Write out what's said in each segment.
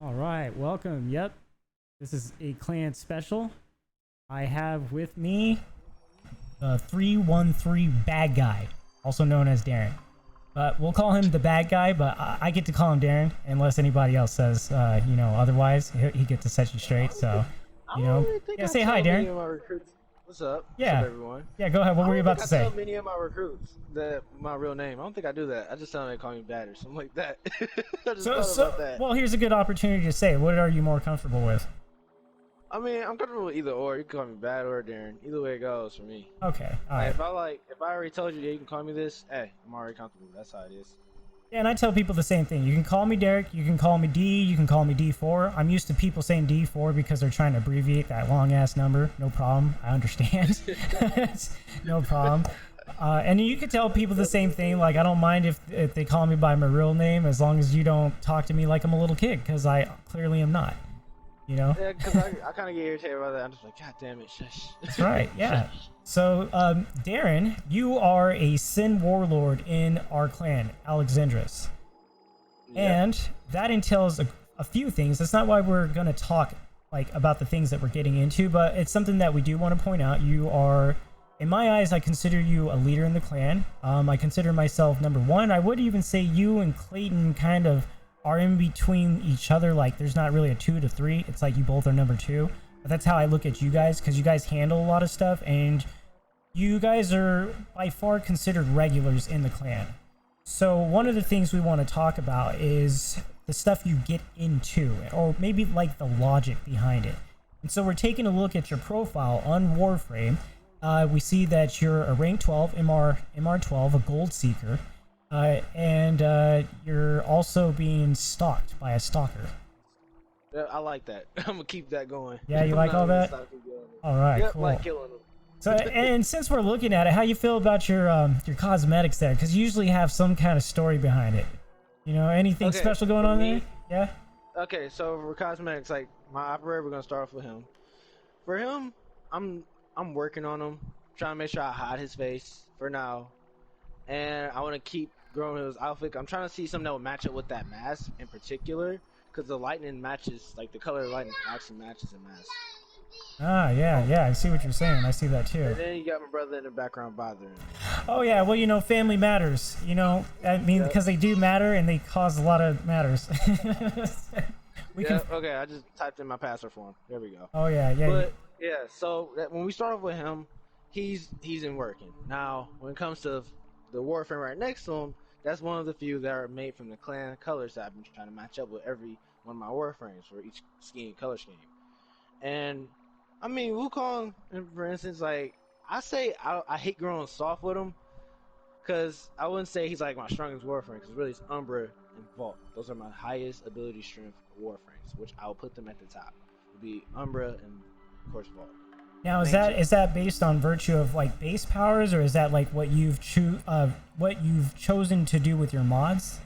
All right, welcome. Yep, this is a clan special. I have with me the 313 bad guy, also known as Darren. But we'll call him the bad guy, but I get to call him Darren unless anybody else says, otherwise. He gets to set you straight. So, yeah, say hi, Darren. What's up? Yeah. What's up, everyone? Yeah, go ahead. What were you about to say? I tell many of my recruits that my real name. I don't think I do that. I just sound like they call me bad or something like that. I just thought about that. Well, here's a good opportunity to say. What are you more comfortable with? I mean, I'm comfortable with either or. You can call me bad or Darren. Either way it goes for me. Okay, all right. If I already told you that you can call me this, hey, I'm already comfortable. That's how it is. Yeah, and I tell people the same thing. You can call me Derek, you can call me D, you can call me D4. I'm used to people saying D4 because they're trying to abbreviate that long-ass number. No problem. I understand. No problem. And you could tell people the same thing. Like, I don't mind if they call me by my real name as long as you don't talk to me like I'm a little kid, because I clearly am not. You know? Yeah, because I kind of get irritated about that. I'm just like, God damn it, shush. That's right, yeah. So, Darren, you are a SIN Warlord in our clan, Alexandris. Yep. And that entails a few things. That's not why we're going to talk about the things that we're getting into, but it's something that we do want to point out. You are, in my eyes, I consider you a leader in the clan. I consider myself number one. I would even say you and Clayton kind of are in between each other. Like, there's not really a 2 to 3. It's like you both are number 2. But that's how I look at you guys, because you guys handle a lot of stuff, and you guys are by far considered regulars in the clan. So one of the things we want to talk about is the stuff you get into, or maybe like the logic behind it. And so we're taking a look at your profile on Warframe. We see that you're a rank 12, MR12, a gold seeker. And you're also being stalked by a stalker. Yeah, I like that. I'm gonna keep that going. Yeah, you like all that? All right, yep, cool. Like killing them. So, and since we're looking at it, how you feel about your cosmetics there? Because you usually have some kind of story behind it. You know, anything special going on there? Yeah. Okay, so for cosmetics, like my operator, we're gonna start off with him. For him, I'm working on him, trying to make sure I hide his face for now, and I want to keep growing his outfit. I'm trying to see something that will match up with that mask in particular, because the lightning matches, like the color of the lightning actually matches the mask. Ah, yeah, I see what you're saying. I see that too. And then you got my brother in the background bothering. Oh yeah, well, family matters. I mean, because they do matter and they cause a lot of matters. Okay, I just typed in my password for him. There we go. Oh yeah. But yeah, so when we start off with him, he's in working. Now, when it comes to the Warframe right next to him, that's one of the few that are made from the clan colors that I've been trying to match up with every one of my Warframes for each color scheme. And I mean, Wukong, for instance, like I say, I hate growing soft with him, because I wouldn't say he's like my strongest Warframe, because really it's Umbra and Vault. Those are my highest ability strength Warframes, which I'll put them at the top. Would be Umbra and of course Vault. Now, is that based on virtue of like base powers, or is that like what you've chosen to do with your mods?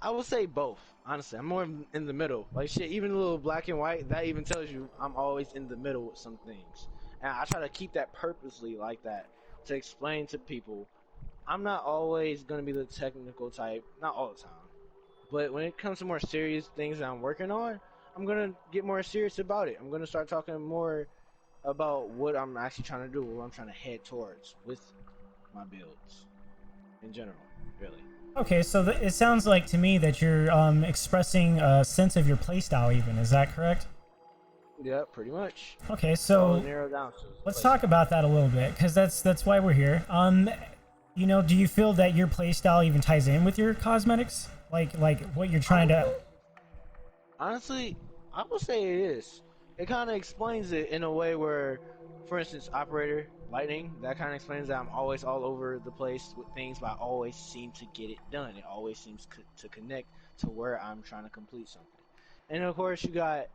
I would say both. Honestly, I'm more in the middle. Like shit, even a little black and white, that even tells you I'm always in the middle with some things. And I try to keep that purposely like that to explain to people I'm not always going to be the technical type, not all the time. But when it comes to more serious things that I'm working on, I'm going to get more serious about it. I'm going to start talking more about what I'm actually trying to do, what I'm trying to head towards with my builds in general, really. Okay, so it sounds like to me that you're expressing a sense of your playstyle even. Is that correct? Yeah, pretty much. Okay, so let's talk about that a little bit, because that's why we're here. Do you feel that your playstyle even ties in with your cosmetics? Like what you're trying to... Honestly, I would say it is. It kind of explains it in a way where, for instance, Operator, Lightning, that kind of explains that I'm always all over the place with things, but I always seem to get it done. It always seems to connect to where I'm trying to complete something. And of course, you got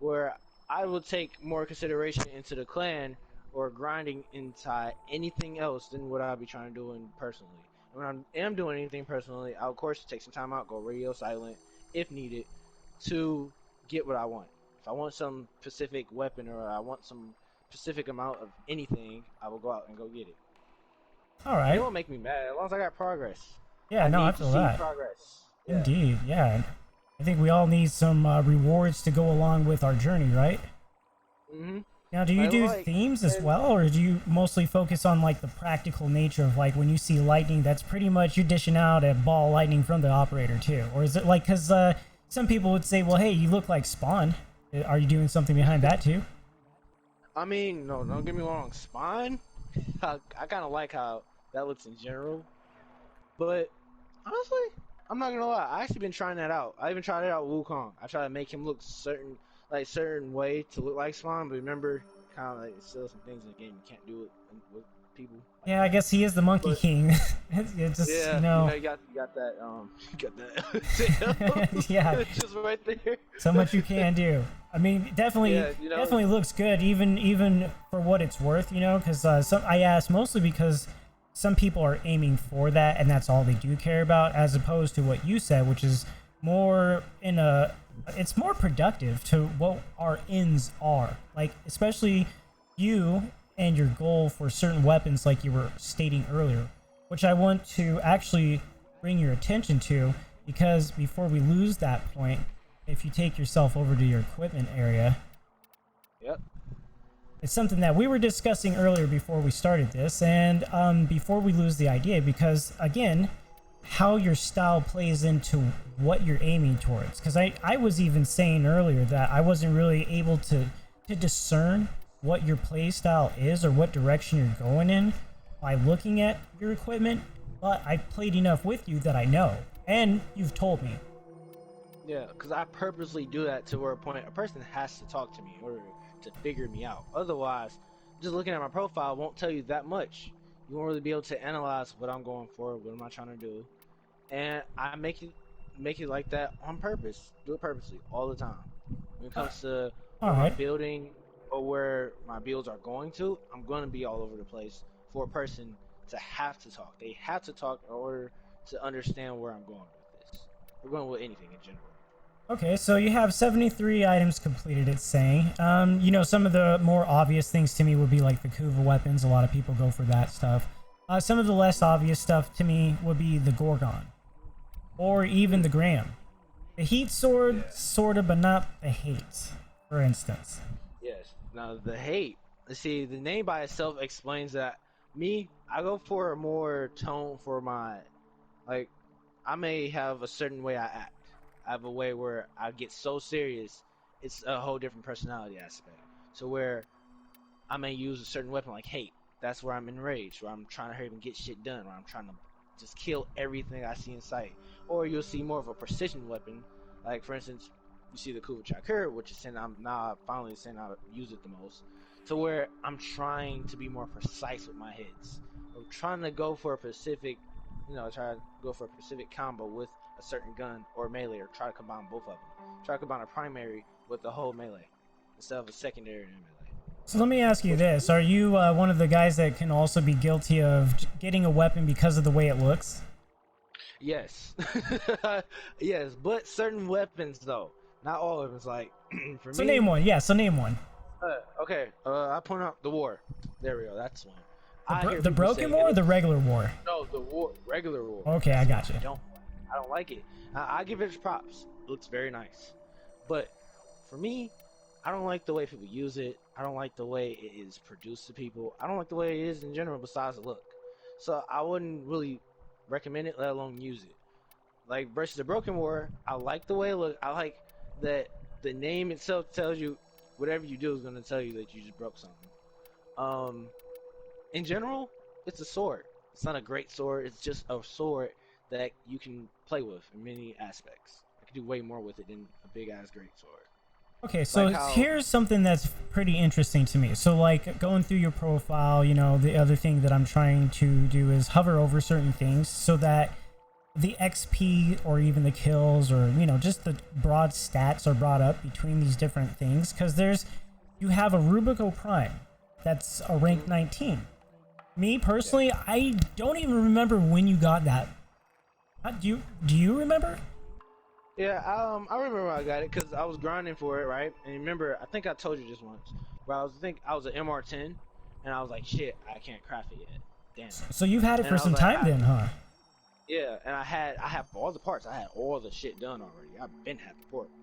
where I will take more consideration into the clan or grinding inside anything else than what I'll be trying to do in personally. And when I am doing anything personally, I'll of course take some time out, go radio silent if needed, to get what I want. If I want some specific weapon or I want some specific amount of anything, I will go out and go get it. All right. It won't make me mad as long as I got progress. Yeah, I feel that. Progress. Yeah. Indeed, yeah. I think we all need some rewards to go along with our journey, right? Mm-hmm. Now, do you do themes as well, or do you mostly focus on like the practical nature of like when you see lightning, that's pretty much you're dishing out a ball of lightning from the operator too? Or is it like, because some people would say, well, hey, you look like Spawn. Are you doing something behind that too? I mean, no, don't get me wrong. Spine, I kind of like how that looks in general. But honestly, I'm not gonna lie. I actually been trying that out. I even tried it out with Wukong. I tried to make him look certain way to look like Spawn. But remember, kind of like it's still some things in the game you can't do it with people. Like Yeah, I guess he is the Monkey King. It's just, yeah, you know. you got that you got that. Yeah, it's just right there. so much you can do. I mean, definitely, Yeah, you know, definitely looks good, even for what it's worth, you know. Because I asked mostly because some people are aiming for that, and that's all they do care about, as opposed to what you said, which is more it's more productive to what our ends are. Like, especially you and your goal for certain weapons, like you were stating earlier, which I want to actually bring your attention to, because before we lose that point, if you take yourself over to your equipment area, yep. it's something that we were discussing earlier before we started this, and before we lose the idea, because again, how your style plays into what you're aiming towards. Because I was even saying earlier that I wasn't really able to discern what your play style is or what direction you're going in by looking at your equipment, but I played enough with you that I know, and you've told me. Yeah, because I purposely do that to where a person has to talk to me in order to figure me out. Otherwise, just looking at my profile won't tell you that much. You won't really be able to analyze what I'm going for, what am I trying to do, and I make it like that on purpose. Do it purposely all the time. When it comes to All where my right. building or where my builds are going to, I'm going to be all over the place for a person to have to talk. They have to talk in order to understand where I'm going with this. We're going with anything in general. Okay, so you have 73 items completed, it's saying. You know, some of the more obvious things to me would be like the Kuva weapons. A lot of people go for that stuff. Some of the less obvious stuff to me would be the Gorgon, or even the Graham. The Heat Sword, sort of, but not the Hate, for instance. Yes. Now the hate. Let's see. The name by itself explains that. Me, I go for a more tone for my, like, I may have a certain way I act. I have a way where I get so serious, it's a whole different personality aspect. So where I may use a certain weapon like hate. That's where I'm enraged, where I'm trying to hurry and get shit done, where I'm trying to just kill everything I see in sight. Or you'll see more of a precision weapon, like for instance, you see the Kuva Chakra, which is saying I'm now finally saying I use it the most. To where I'm trying to be more precise with my hits. I'm trying to go for a specific, try to go for a specific combo with a certain gun or melee, or try to combine both of them. Try to combine a primary with the whole melee instead of a secondary and melee. So let me ask you this. Are you one of the guys that can also be guilty of getting a weapon because of the way it looks? Yes. Yes, but certain weapons though. Not all weapons. Like for So me. name one. Yeah, so name one. Okay. I point out the war. There we go. That's one. The broken war or the regular war? No, the war, regular war. Okay, I got you. I don't like it. I give it props. It looks very nice, but for me, I don't like the way people use it. I don't like the way it is produced to people. I don't like the way it is in general. Besides the look, so I wouldn't really recommend it, let alone use it. Like versus the broken war, I like the way it looks. I like that the name itself tells you whatever you do is going to tell you that you just broke something. Um, in general, it's a sword. It's not a great sword. It's just a sword that you can play with in many aspects. I can do way more with it than a big ass great sword. Okay, so here's something that's pretty interesting to me. So, like, going through your profile, you know, the other thing that I'm trying to do is hover over certain things so that the XP or even the kills or, you know, just the broad stats are brought up between these different things. Because you have a Rubico Prime that's a rank 19. Me, personally, I don't even remember when you got that. Do you remember? Yeah, I remember when I got it because I was grinding for it, right? And remember, I think I told you just once, where I was an MR10, and I was like, shit, I can't craft it yet. Damn. So you've had it And for I was some like, time then, huh? Yeah, and I have all the parts. I had all the shit done already. I've been had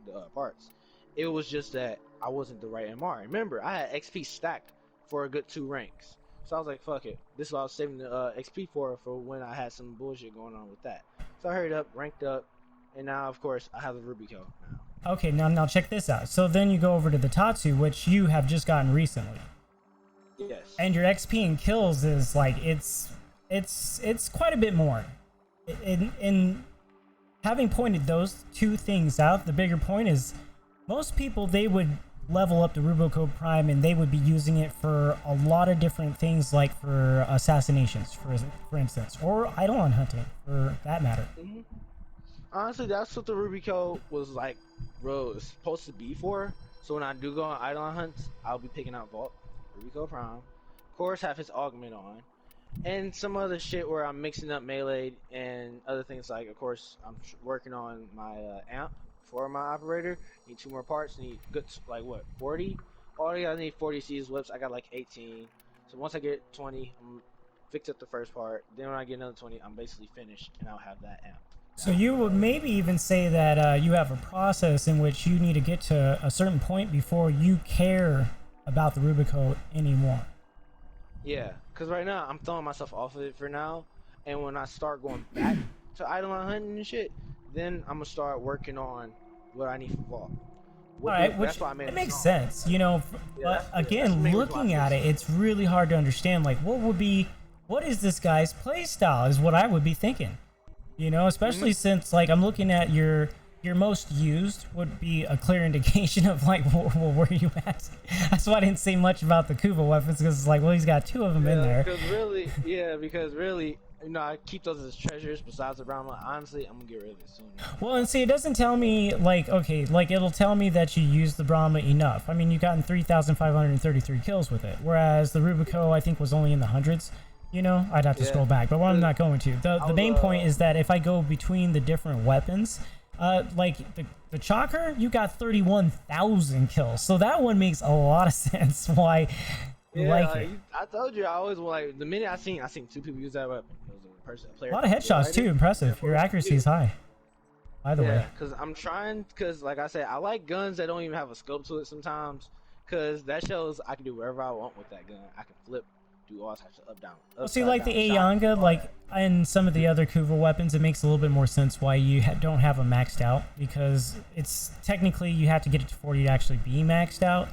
the parts. It was just that I wasn't the right MR. Remember, I had XP stacked for a good 2 ranks. So I was like, fuck it. This is what I was saving the XP for when I had some bullshit going on with that. So I hurried up, ranked up, and now of course I have the Ruby kill now. Okay, now check this out. So then you go over to the Tatsu, which you have just gotten recently. Yes. And your XP and kills is like it's quite a bit more. In having pointed those two things out, the bigger point is most people, they would level up the Rubico Prime and they would be using it for a lot of different things, like for assassinations, for instance, or Eidolon hunting, for that matter. Mm-hmm. Honestly, that's what the Rubico was like, bro, it's supposed to be for. So when I do go on Eidolon hunts, I'll be picking out Vault, Rubico Prime, of course have his augment on, and some other shit where I'm mixing up melee and other things. Like, of course, I'm working on my amp for my operator. Need 2 more parts. Need good, like what, 40? Already I need 40 C's whips. I got like 18. So once I get 20, I'm fix up the first part. Then when I get another 20, I'm basically finished, and I'll have that amp. So you would maybe even say that you have a process in which you need to get to a certain point before you care about the Rubico anymore. Yeah, because right now I'm throwing myself off of it for now, and when I start going back to Eidolon hunting and shit, then I'm gonna start working on what I need for Vault. All right, which it makes sense, you know. But again, looking at it, it's really hard to understand. Like, what is this guy's play style? Is what I would be thinking, you know. Especially since, like, I'm looking at your most used would be a clear indication of like, well, where you at? That's why I didn't say much about the Kuva weapons, because it's like, well, he's got 2 of them in there. Because really, you know, I keep those as treasures besides the brown one. Honestly, I'm gonna get rid of it soon. Well, and see, it doesn't tell me, like, okay, like, it'll tell me that you used the Brahma enough. I mean, you've gotten 3,533 kills with it, whereas the Rubico, I think, was only in the hundreds. You know, I'd have to scroll back, but I'm not going to. The main point is that if I go between the different weapons, like the Chalker, you got 31,000 kills, so that one makes a lot of sense why you like it. I told you, I always like, the minute I seen 2 people use that weapon. It was a player. A lot of headshots too. Impressive. Your accuracy is high. By the way. Because I'm trying. Because like I said, I like guns that don't even have a scope to it sometimes. Because that shows I can do whatever I want with that gun. I can flip, do all types of up, down. Well, see, like the Ayanga, like in some of the other Kuva weapons, it makes a little bit more sense why you don't have them maxed out, because it's technically you have to get it to 40 to actually be maxed out.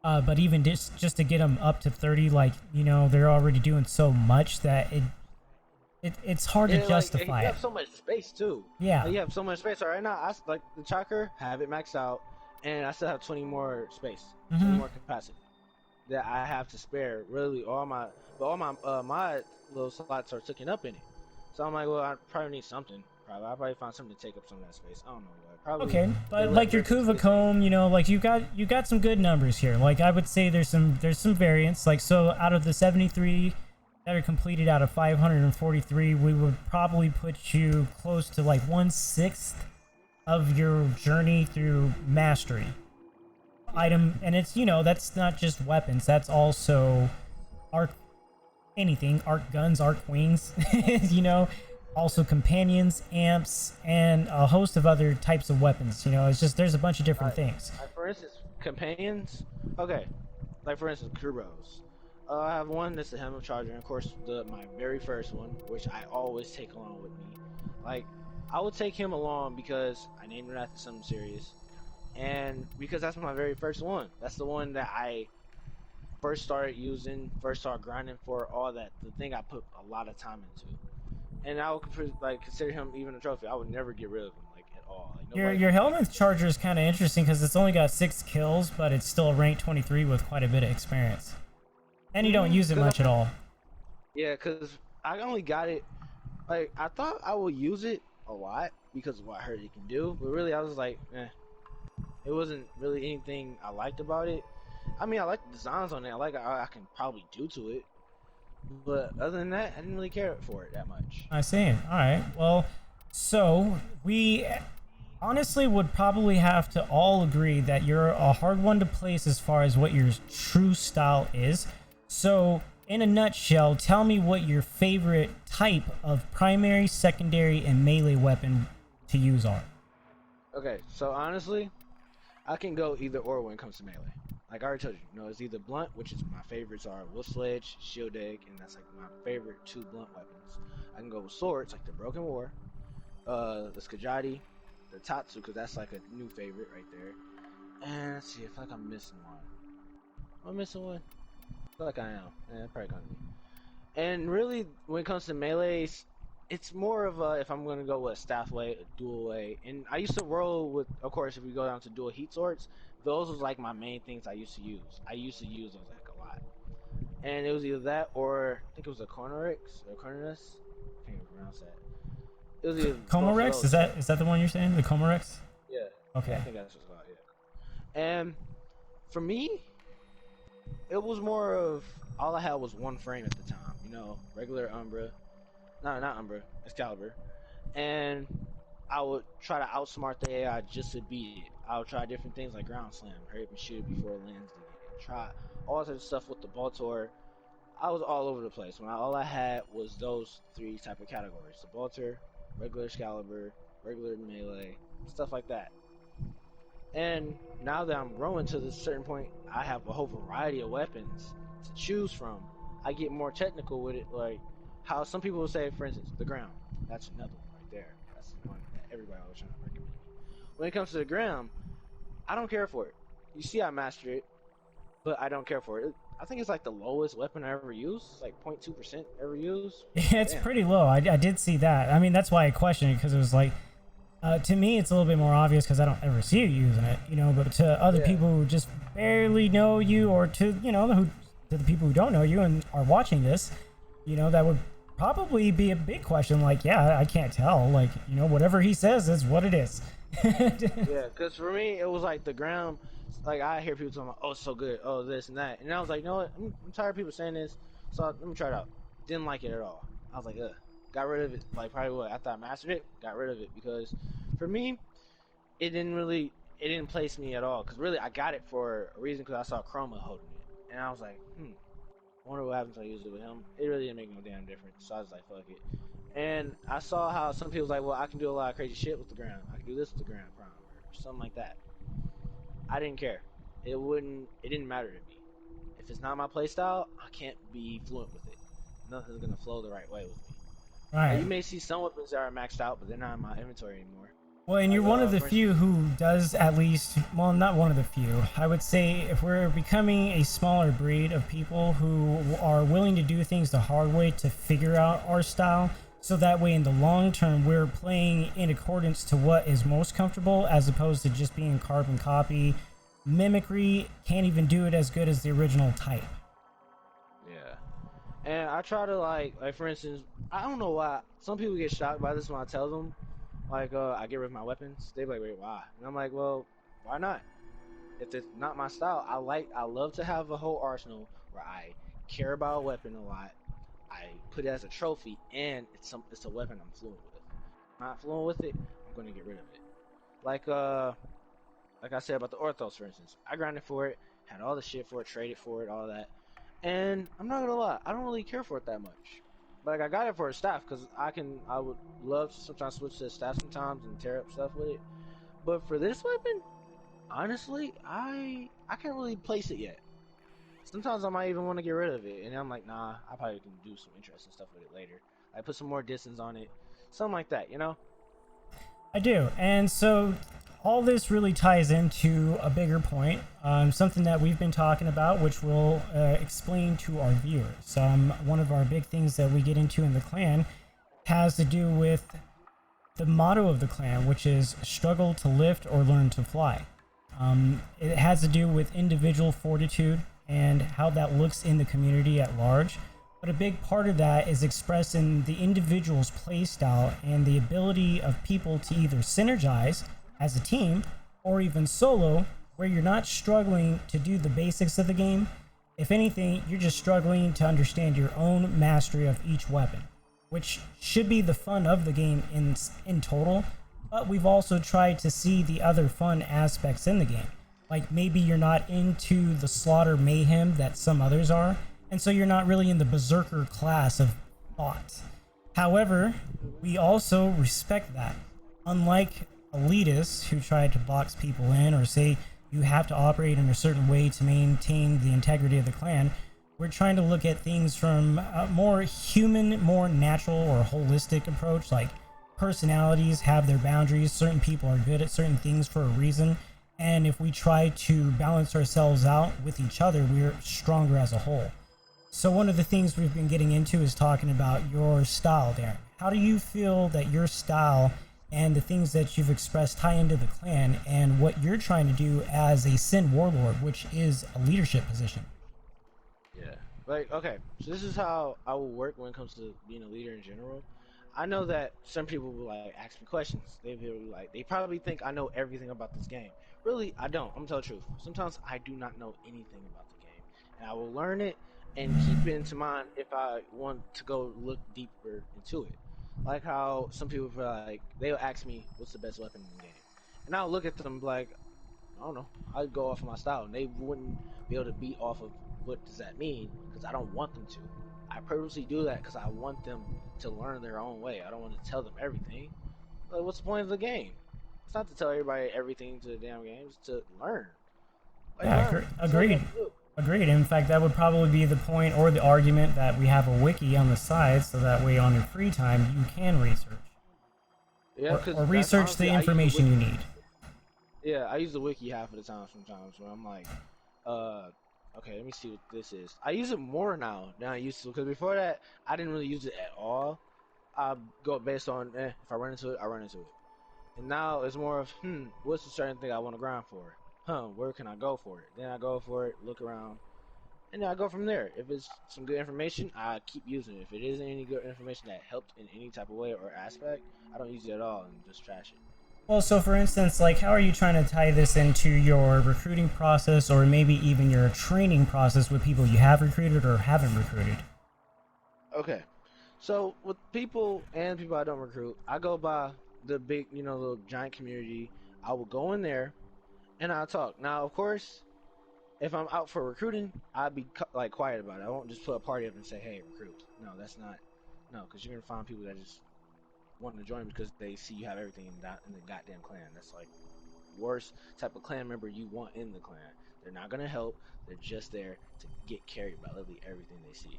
But even just to get them up to 30, like, you know, they're already doing so much that it's hard to justify it. You have so much space too. Yeah. Like, you have so much space. So right now, I like the Chalker, have it maxed out, and I still have 20 more space, 20 more capacity that I have to spare. Really, all my my little slots are taken up in it. So I'm like, well, I probably need something. I'll probably find something to take up some of that space. I don't know what. Probably. Okay, but like your Kuva comb, you know, like you got some good numbers here. Like I would say there's some variance. Like, so out of the 73 that are completed out of 543, we would probably put you close to like 1/6 of your journey through mastery item. And it's, you know, that's not just weapons, that's also arc guns, arc wings, you know, also companions, amps, and a host of other types of weapons. You know, it's just, there's a bunch of different things. For instance, companions. Okay, like for instance, Kuros. I have one that's the Helm of Charger, and of course my very first one, which I always take along with me. Like, I would take him along because I named him after something serious, and because that's my very first one. That's the one that I first started using, first started grinding for, all that. The thing I put a lot of time into, and I would like consider him even a trophy. I would never get rid of him, like, at all. Like, your Helmeth Charger is kind of interesting because it's only got 6 kills, but it's still ranked 23 with quite a bit of experience. And you don't use it much at all. Yeah, because I only got it, like, I thought I would use it a lot because of what I heard it can do, but really I was like, it wasn't really anything I liked about it. I mean, I like the designs on it, I can probably do to it, but other than that, I didn't really care for it that much. I see. Alright, well, so we honestly would probably have to all agree that you're a hard one to place as far as what your true style is. So in a nutshell, tell me what your favorite type of primary, secondary, and melee weapon to use are. Okay, so honestly, I can go either or when it comes to melee. Like I already told you, it's either blunt, which is my favorites are wolf sledge, shield egg, and that's like my favorite two blunt weapons. I can go with swords like the broken war, the skajati, the tatsu, because that's like a new favorite right there. And let's see, I feel like I'm missing one. Am I missing one? I feel like I am. Yeah, probably gonna be. And really, when it comes to melees, it's more of a, if I'm going to go with a staff way, a dual way. And I used to roll with, of course, if we go down to dual heat swords, those was like my main things I used to use. I used to use those like a lot. And it was either that or, I think it was a Cornorix or Cornus. I can't even pronounce that. It was either both of Comorex? those. Is that the one you're saying? The Comorex? Yeah. Okay. Yeah, I think that's what it's called, yeah. And for me, it was more of, all I had was one frame at the time. Regular Umbra. No, not Umbra. Excalibur. And I would try to outsmart the AI just to beat it. I would try different things like ground slam, hurry up and shoot it before it lands again. Try all sorts of stuff with the Baltor. I was all over the place. All I had was those three type of categories: the Baltor, regular Excalibur, regular melee, stuff like that. And now that I'm growing to this certain point, I have a whole variety of weapons to choose from. I get more technical with it, like how some people will say, for instance, the ground. That's another one right there. That's the one that everybody always trying to recommend me. When it comes to the ground, I don't care for it. You see, I mastered it, but I don't care for it. I think it's like the lowest weapon I ever used. It's like 0.2% ever used. Yeah, it's pretty low. I did see that. I mean, that's why I questioned it, because it was like, to me, it's a little bit more obvious because I don't ever see you using it, but to other people who just barely know you, or to, to the people who don't know you and are watching this, that would probably be a big question. Like, yeah, I can't tell. Like, whatever he says is what it is. Yeah, because for me, it was like the ground. Like, I hear people talking about, oh, it's so good, oh, this and that. And I was like, you know what? I'm tired of people saying this, so let me try it out. Didn't like it at all. I was like, ugh. Got rid of it. Like, probably after I mastered it, got rid of it. Because for me, it didn't place me at all. Because really, I got it for a reason, because I saw Chroma holding it. And I was like, I wonder what happens if I use it with him. It really didn't make no damn difference. So I was like, fuck it. And I saw how some people was like, well, I can do a lot of crazy shit with the ground. I can do this with the ground prime or something like that. I didn't care. It didn't matter to me. If it's not my playstyle, I can't be fluent with it. Nothing's gonna flow the right way with me. Right. You may see some weapons that are maxed out, but they're not in my inventory anymore. Well, and you're one of the few who does at least, well, not one of the few. I would say if we're becoming a smaller breed of people who are willing to do things the hard way to figure out our style, so that way in the long term we're playing in accordance to what is most comfortable, as opposed to just being carbon copy. Mimicry can't even do it as good as the original type. Yeah. And I try to like for instance, I don't know why some people get shocked by this when I tell them, like, I get rid of my weapons. They be like, wait, why? And I'm like, well, why not? If it's not my style, I love to have a whole arsenal where I care about a weapon a lot. I put it as a trophy, and it's a weapon I'm fluent with. If I'm not fluent with it, I'm gonna get rid of it. Like I said about the Orthos, for instance, I grinded for it, had all the shit for it, traded for it, all that, and I'm not gonna lie, I don't really care for it that much. Like, I got it for a staff because I would love to sometimes switch to the staff sometimes and tear up stuff with it. But for this weapon, honestly, I can't really place it yet. Sometimes I might even want to get rid of it, and I'm like, nah, I probably can do some interesting stuff with it later. I put some more distance on it, something like that, I do, and so all this really ties into a bigger point, something that we've been talking about, which we'll explain to our viewers. One of our big things that we get into in the clan has to do with the motto of the clan, which is struggle to lift or learn to fly. It has to do with individual fortitude and how that looks in the community at large. But a big part of that is expressed in the individual's play style and the ability of people to either synergize as a team or even solo, where you're not struggling to do the basics of the game. If anything, you're just struggling to understand your own mastery of each weapon, which should be the fun of the game in total. But we've also tried to see the other fun aspects in the game. Like, maybe you're not into the slaughter mayhem that some others are, And so you're not really in the berserker class of thought. However, we also respect that. Unlike elitists who try to box people in or say you have to operate in a certain way to maintain the integrity of the clan, we're trying to look at things from a more human, more natural or holistic approach. Like personalities have their boundaries. Certain people are good at certain things for a reason. And if we try to balance ourselves out with each other, we're stronger as a whole. So one of the things we've been getting into is talking about your style, Darren. How do you feel that your style and the things that you've expressed tie into the clan and what you're trying to do as a SIN Warlord, which is a leadership position? Yeah. Like, okay, so this is how I will work when it comes to being a leader in general. I know that some people will like ask me questions. They probably think I know everything about this game. Really, I don't. I'm gonna tell the truth. Sometimes I do not know anything about the game, and I will learn it and keep it into mind if I want to go look deeper into it. Like how some people feel like they'll ask me what's the best weapon in the game, and I'll look at them like I don't know. I'd go off of my style, and they wouldn't be able to beat off of what does that mean because I don't want them to. I purposely do that because I want them to learn their own way. I don't want to tell them everything. Like, what's the point of the game? It's not to tell everybody everything to the damn game. It's to learn. Like, Yeah, learn. That's all you agreed. have to do. Agreed. In fact, that would probably be the point or the argument that we have a wiki on the side so that way on your free time you can research Yeah, because or that's research the honestly, I use the information you wiki. need. Yeah, I use the wiki half of the time sometimes where I'm like, uh, okay, let me see what this is. I use it more now than I used to because before that, I didn't really use it at all. I go based on if I run into it, I run into it. And now it's more of what's the certain thing I want to grind for? Where can I go for it? Then I go for it, look around, and then I go from there. If it's some good information, I keep using it. If it isn't any good information that helped in any type of way or aspect, I don't use it at all and just trash it. Well, so for instance, like how are you trying to tie this into your recruiting process or maybe even your training process with people you have recruited or haven't recruited? Okay, so with people and people I don't recruit, I go by the big, the giant community. I will go in there and I'll talk. Now, of course, if I'm out for recruiting, I'd be like quiet about it. I won't just put a party up and say, "Hey, recruit." No, that's not. No, because you're gonna find people that just want to join because they see you have everything in the goddamn clan. That's like worst type of clan member you want in the clan. They're not gonna help. They're just there to get carried by literally everything they see.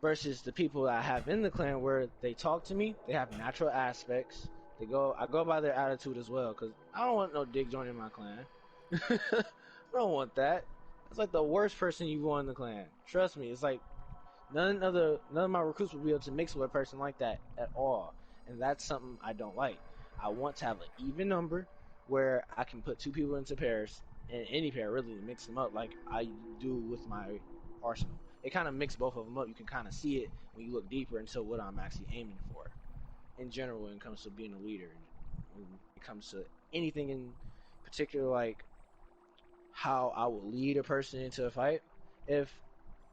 Versus the people I have in the clan where they talk to me, they have natural aspects. I go by their attitude as well because I don't want no dick joining my clan. I don't want that. That's like the worst person you want in the clan. Trust me, it's like none of my recruits will be able to mix with a person like that at all, and that's something I don't like. I want to have an even number where I can put two people into pairs, and any pair really to mix them up like I do with my arsenal. It kind of mix both of them up. You can kind of see it when you look deeper into what I'm actually aiming for. In general, when it comes to being a leader, when it comes to anything in particular, like how I will lead a person into a fight. If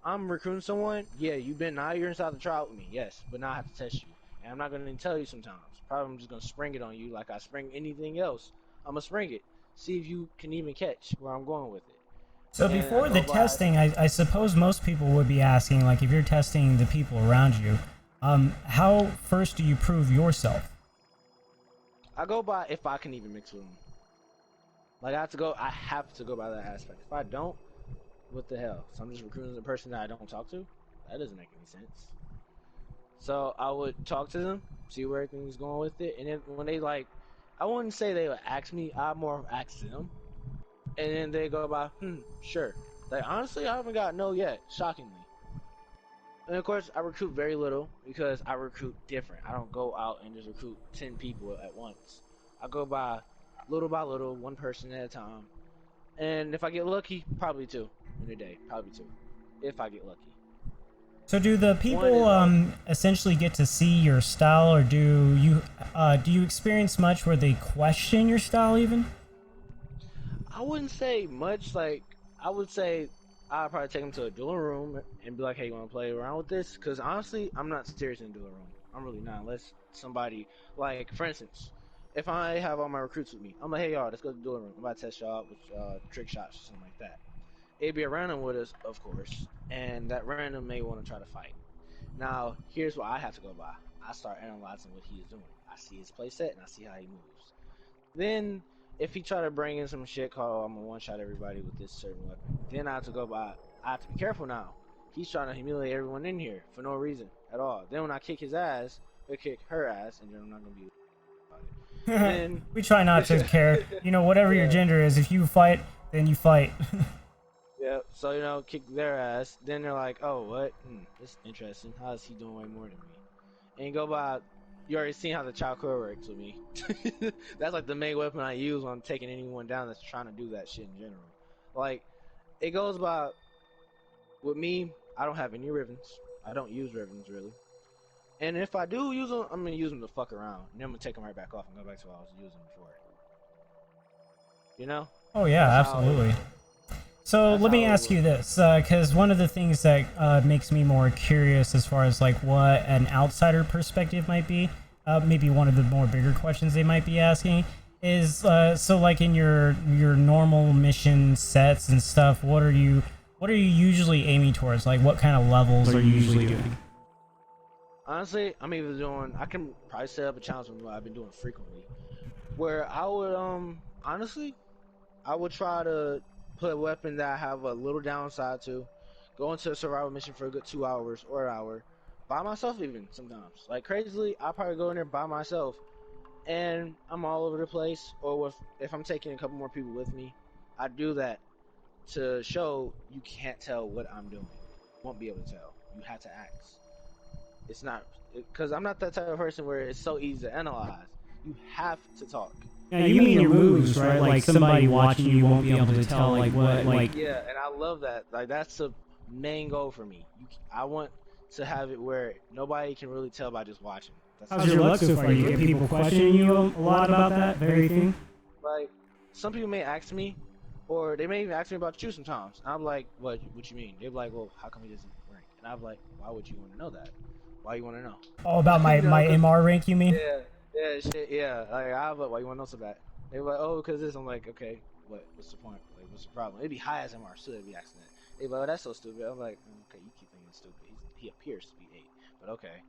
I'm recruiting someone, yeah, you're inside the trial with me, yes, but now I have to test you. And I'm not gonna tell you sometimes. Probably I'm just gonna spring it on you like I spring anything else. I'm gonna spring it. See if you can even catch where I'm going with it. So And I before the go by testing, I suppose most people would be asking, like, if you're testing the people around you, how first do you prove yourself? I go by if I can even mix with them. Like I have to go by that aspect. If I don't, what the hell? So I'm just recruiting the person that I don't talk to? That doesn't make any sense. So I would talk to them, see where everything's going with it, and then when they like, I wouldn't say they would ask me. I more ask them, and then they go by, sure. Like honestly, I haven't got no yet. Shockingly, and of course I recruit very little because I recruit different. I don't go out and just recruit 10 people at once. I go by little, one person at a time, and if I get lucky, probably two in a day, probably two, if I get lucky. So do the One people is all. essentially get to see your style, or do you experience much where they question your style even? I wouldn't say much. Like I would say, I'd probably take them to a dueling room and be like, "Hey, you want to play around with this?" Because honestly, I'm not serious in a dueling room. I'm really not. Unless somebody, like, for instance, if I have all my recruits with me, I'm like, "Hey, y'all, let's go to the dueling room. I'm about to test y'all out with trick shots or something like that." it'd be a random with us, of course, and that random may want to try to fight. Now, here's what I have to go by. I start analyzing what he is doing. I see his play set and I see how he moves. Then, if he try to bring in some shit called I'm gonna one shot everybody with this certain weapon, then I have to go by. I have to be careful now. He's trying to humiliate everyone in here for no reason at all. Then when I kick his ass, he'll kick her ass, and then I'm not gonna be about it. Then We try not to care. You know, whatever your gender is, if you fight, then you fight. yeah, so kick their ass. Then they're like, "Oh, what? This is interesting. How is he doing way more than me?" And you go by. You already seen how the childcare works with me. That's like the main weapon I use when I'm taking anyone down that's trying to do that shit in general. Like, it goes by. With me, I don't have any ribbons. I don't use ribbons really. And if I do use them, I'm gonna use them to fuck around. And then I'm gonna take them right back off and go back to what I was using before. You know? Oh yeah, That's absolutely. So let me ask you this, because one of the things that makes me more curious as far as like what an outsider perspective might be, maybe one of the more bigger questions they might be asking is, so like in your normal mission sets and stuff, what are you usually aiming towards? Like what kind of levels are you usually doing? Honestly, I can probably set up a challenge with what I've been doing frequently, where I would honestly, I would try to put a weapon that I have a little downside to, go into a survival mission for a good 2 hours or an hour, by myself even sometimes. Like crazily, I'll probably go in there by myself, and I'm all over the place. Or if I'm taking a couple more people with me, I do that to show you can't tell what I'm doing. You won't be able to tell. You have to ask. It's not because I'm not that type of person where it's so easy to analyze. You have to talk. Yeah, you mean your moves, right? Like somebody watching you won't be able to tell like what like. Yeah, and I love that. Like that's the main goal for me. I want to have it where nobody can really tell by just watching. How's your luck so far? You get people questioning you a lot about that very thing? Like some people may ask me, or they may even ask me about you sometimes. And I'm like, what you mean? They're like, well, how come he doesn't rank? And I'm like, why would you want to know that? Why you want to know? Oh, about my my MR rank, you mean? Yeah, shit, yeah. Like, I'm like, why you want to know so bad? They were like, oh, because this. I'm like, okay, what's the point? Like, what's the problem? It'd be high as MR, so it'd be accident. They were like, oh, that's so stupid. I'm like, okay, you keep thinking it's stupid. He appears to be 8, but okay.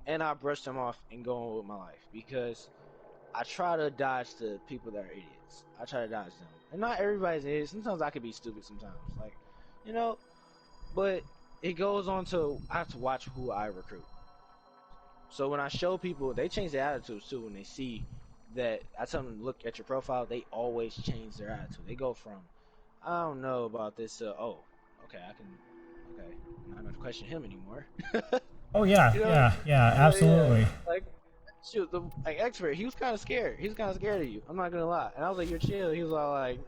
And I brushed him off and go on with my life because I try to dodge the people that are idiots. I try to dodge them, and not everybody's an idiot. Sometimes I could be stupid. Sometimes, like, you know, but it goes on to I have to watch who I recruit. So when I show people, they change their attitudes too. When they see that I tell them to look at your profile, they always change their attitude. They go from, I don't know about this to, oh, okay, I'm not gonna question him anymore. Oh yeah, yeah, absolutely. Like, shoot, the expert, he was kind of scared. He was kind of scared of you. I'm not gonna lie. And I was like, you're chill. He was all like,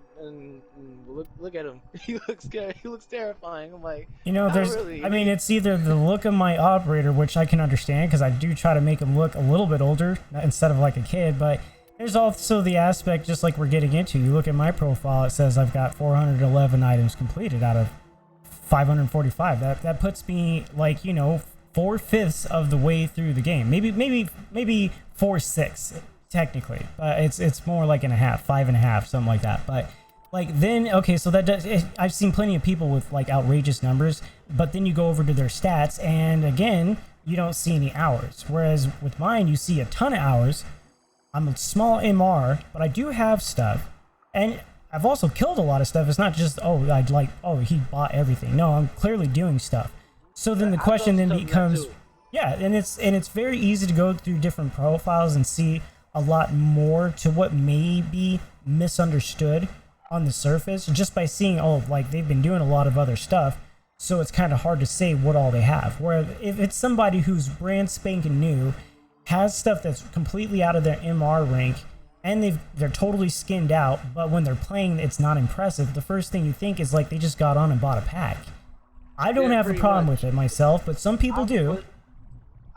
look at him. He looks scared. He looks terrifying. I'm like, You know, there's, really. I mean, it's either the look of my operator, which I can understand because I do try to make him look a little bit older instead of like a kid, but there's also the aspect, just like we're getting into. You look at my profile, it says I've got 411 items completed out of 545. That puts me like, 4/5 of the way through the game. Maybe 4/6 technically, but it's more like and a half, 5.5, something like that. But like then, okay, so that does. I've seen plenty of people with like outrageous numbers, but then you go over to their stats, and again, you don't see any hours. Whereas with mine, you see a ton of hours. I'm a small MR, but I do have stuff, and I've also killed a lot of stuff. It's not just he bought everything. No, I'm clearly doing stuff. So then the question then becomes, yeah, and it's very easy to go through different profiles and see a lot more to what may be misunderstood on the surface just by seeing, like they've been doing a lot of other stuff. So it's kind of hard to say what all they have. Where if it's somebody who's brand spanking new, has stuff that's completely out of their MR rank, and they're totally skinned out, but when they're playing, it's not impressive. The first thing you think is like they just got on and bought a pack. I don't have a problem with it myself, but some people do.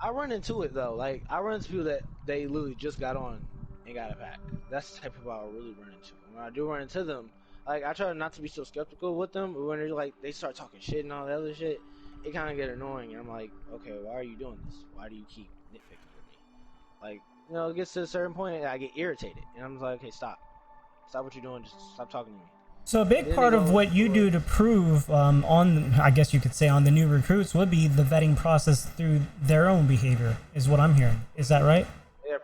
I run into it though. Like I run into people that they literally just got on and got a pack. That's the type of people I really run into. When I do run into them, like I try not to be so skeptical with them. But when they're like they start talking shit and all that other shit, it kind of get annoying. And I'm like, okay, why are you doing this? Why do you keep nitpicking with me? Like, it gets to a certain point and I get irritated, and I'm like, okay, stop what you're doing. Just stop talking to me. So a big Then part they of go what you for- do to prove on, I guess you could say, on the new recruits would be the vetting process through their own behavior, is what I'm hearing. Is that right? Yeah,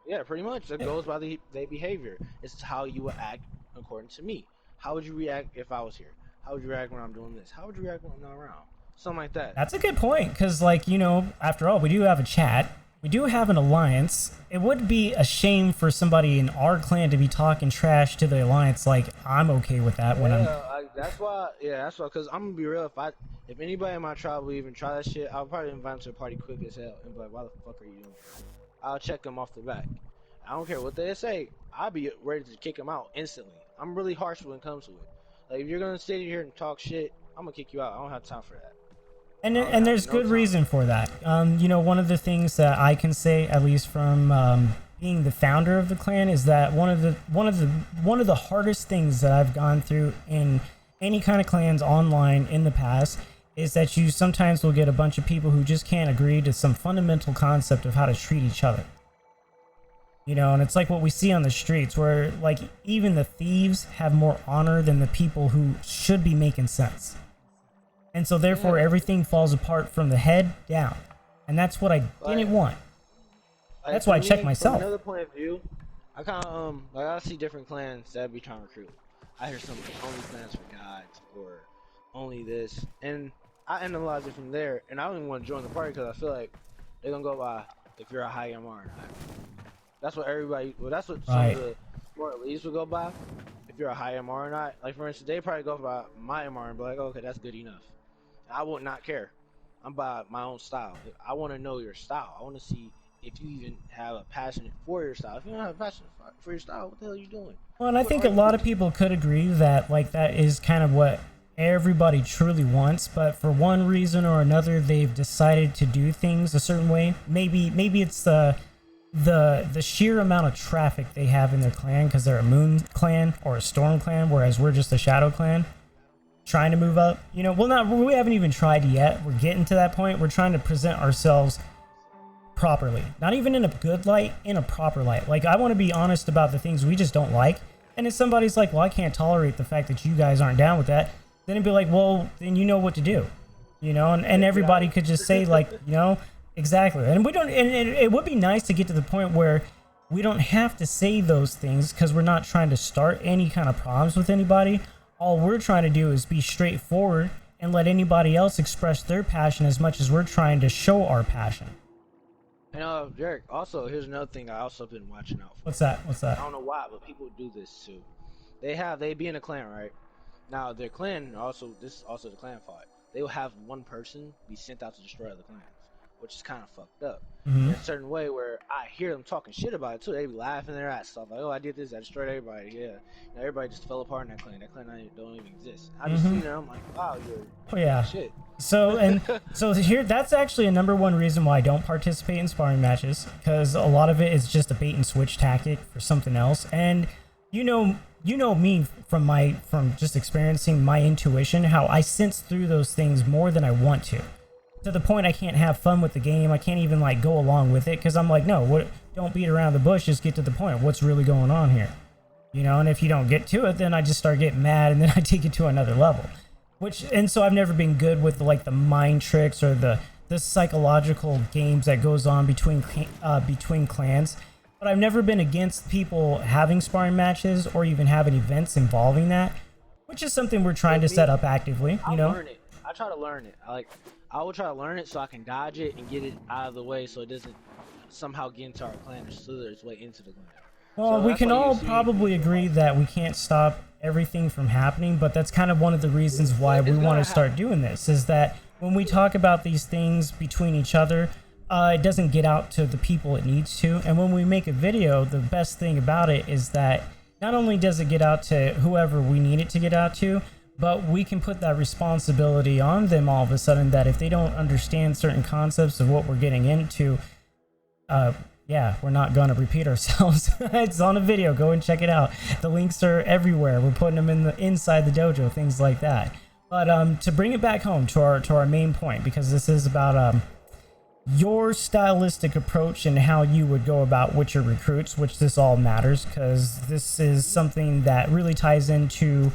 yeah, pretty much. It goes by their behavior. It's how you would act according to me. How would you react if I was here? How would you react when I'm doing this? How would you react when I'm not around? Something like that. That's a good point, because, like, you know, after all, we do have a chat. We do have an alliance. It would be a shame for somebody in our clan to be talking trash to the alliance. Like, I'm okay with that when I'm... That's why. Yeah, that's why. Cause I'm gonna be real. If anybody in my tribe will even try that shit, I'll probably invite them to a party quick as hell and be like, "Why the fuck are you doing?" I'll check them off the back. I don't care what they say. I'll be ready to kick them out instantly. I'm really harsh when it comes to it. Like, if you're gonna sit here and talk shit, I'm gonna kick you out. I don't have time for that. And there's good reason for that. You know, one of the things that I can say, at least from being the founder of the clan, is that one of the hardest things that I've gone through in any kind of clans online in the past is that you sometimes will get a bunch of people who just can't agree to some fundamental concept of how to treat each other. You know, and it's like what we see on the streets, where like even the thieves have more honor than the people who should be making sense. And so therefore everything falls apart from the head down. And that's what I didn't want. That's why I checked myself. From another point of view, I kind of like I see different clans that be trying to recruit. I hear some only clans for gods or only this, and I analyze it from there. And I don't even want to join the party because I feel like they're gonna go by if you're a high MR or not. That's what everybody. Well, that's what some of the more elites would go by. If you're a high MR or not. Like for instance, they probably go by my MR and be like, oh, okay, that's good enough. I would not care. I'm by my own style. I want to know your style. I want to see if you even have a passion for your style. If you don't have a passion for your style, what the hell are you doing? Well, and I think a lot of people could agree that like that is kind of what everybody truly wants, but for one reason or another, they've decided to do things a certain way. Maybe it's the sheer amount of traffic they have in their clan because they're a moon clan or a storm clan, whereas we're just a shadow clan. Trying to move up, you know, we haven't even tried yet. We're getting to that point. We're trying to present ourselves properly, not even in a good light, in a proper light. Like, I want to be honest about the things we just don't like. And if somebody's like, well, I can't tolerate the fact that you guys aren't down with that, then it'd be like, well, then you know what to do, you know, and everybody could just say like, you know, exactly. And we don't, and it would be nice to get to the point where we don't have to say those things because we're not trying to start any kind of problems with anybody. All we're trying to do is be straightforward and let anybody else express their passion as much as we're trying to show our passion. And Derek, also, here's another thing I also been watching out for. What's that? I don't know why, but people do this too. They be in a clan, right? Now their clan this is also the clan fight. They will have one person be sent out to destroy other clans, which is kind of fucked up. In a certain way where I hear them talking shit about it too. They be laughing their ass off like, oh, I did this, I destroyed everybody. Yeah, and everybody just fell apart in that clan. That clan don't even exist. I just see them, I'm like, wow, you're shit. So here, that's actually a number one reason why I don't participate in sparring matches, because a lot of it is just a bait and switch tactic for something else. And you know me from just experiencing my intuition, how I sense through those things more than I want to the point I can't have fun with the game. I can't even like go along with it because I'm like, no, don't beat around the bush, just get to the point. What's really going on here, you know? And if you don't get to it, then I just start getting mad and then I take it to another level. And so I've never been good with like the mind tricks or the psychological games that goes on between clans. But I've never been against people having sparring matches or even having events involving that, which is something we're trying to set up actively. You know, learn it. I try to learn it. I will try to learn it so I can dodge it and get it out of the way so it doesn't somehow get into our clan or slither its way into the clan. Well, we can all probably agree that we can't stop everything from happening, but that's kind of one of the reasons why we want to start doing this, is that when we talk about these things between each other, it doesn't get out to the people it needs to. And when we make a video, the best thing about it is that not only does it get out to whoever we need it to get out to, but we can put that responsibility on them all of a sudden that if they don't understand certain concepts of what we're getting into, yeah, we're not going to repeat ourselves. It's on a video. Go and check it out. The links are everywhere. We're putting them inside the dojo, things like that. But to bring it back home to our main point, because this is about your stylistic approach and how you would go about with your recruits, which this all matters, because this is something that really ties into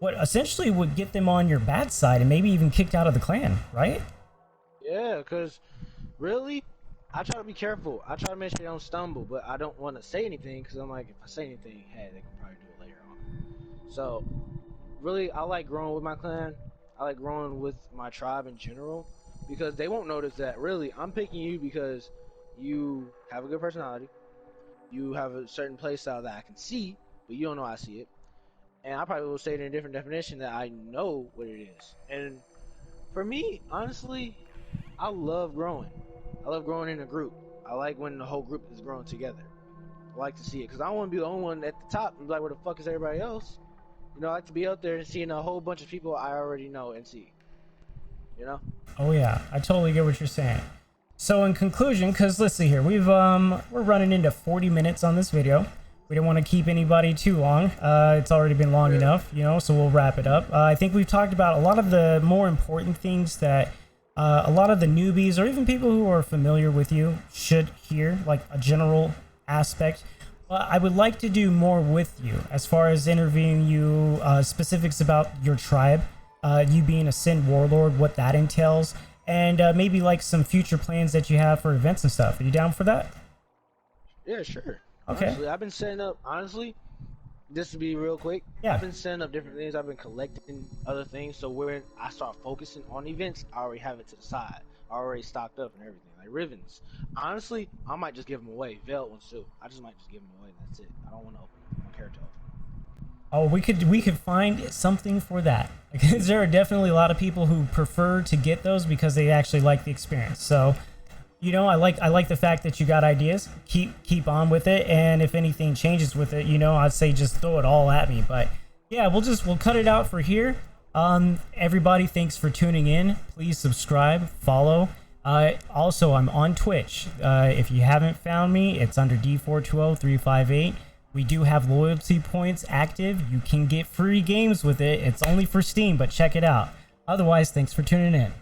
what essentially would get them on your bad side and maybe even kicked out of the clan, right? Yeah, because really, I try to be careful. I try to make sure they don't stumble, but I don't want to say anything because I'm like, if I say anything, hey, they can probably do it later on. So, really, I like growing with my clan. I like growing with my tribe in general because they won't notice that. Really, I'm picking you because you have a good personality. You have a certain play style that I can see, but you don't know I see it. And I probably will say it in a different definition that I know what it is. And for me, honestly, I love growing. I love growing in a group. I like when the whole group is growing together. I like to see it because I don't want to be the only one at the top and be like, where the fuck is everybody else? You know, I like to be out there and seeing a whole bunch of people I already know and see. You know? Oh yeah, I totally get what you're saying. So in conclusion, because let's see here, we're running into 40 minutes on this video. We don't want to keep anybody too long. It's already been long enough, you know, so we'll wrap it up. I think we've talked about a lot of the more important things that a lot of the newbies or even people who are familiar with you should hear, like a general aspect. I would like to do more with you as far as interviewing you, specifics about your tribe, you being a SIN Warlord, what that entails, and maybe like some future plans that you have for events and stuff. Are you down for that? Yeah, sure. Okay. Honestly, I've been setting up, honestly, just to be real quick, Yeah. I've been setting up different things. I've been collecting other things. So when I start focusing on events, I already have it to the side. I already stocked up and everything. Like ribbons. Honestly, I might just give them away. Veiled ones too. I just might just give them away. And that's it. I don't want to open them. I don't care to open them. Oh, we could find something for that. Because there are definitely a lot of people who prefer to get those because they actually like the experience. So, you know, I like the fact that you got ideas. Keep on with it, and if anything changes with it, you know, I'd say just throw it all at me. But yeah, we'll cut it out for here. Everybody, thanks for tuning in. Please subscribe, follow. Also, I'm on Twitch. If you haven't found me, it's under D420358. We do have loyalty points active. You can get free games with it. It's only for Steam, but check it out. Otherwise, thanks for tuning in.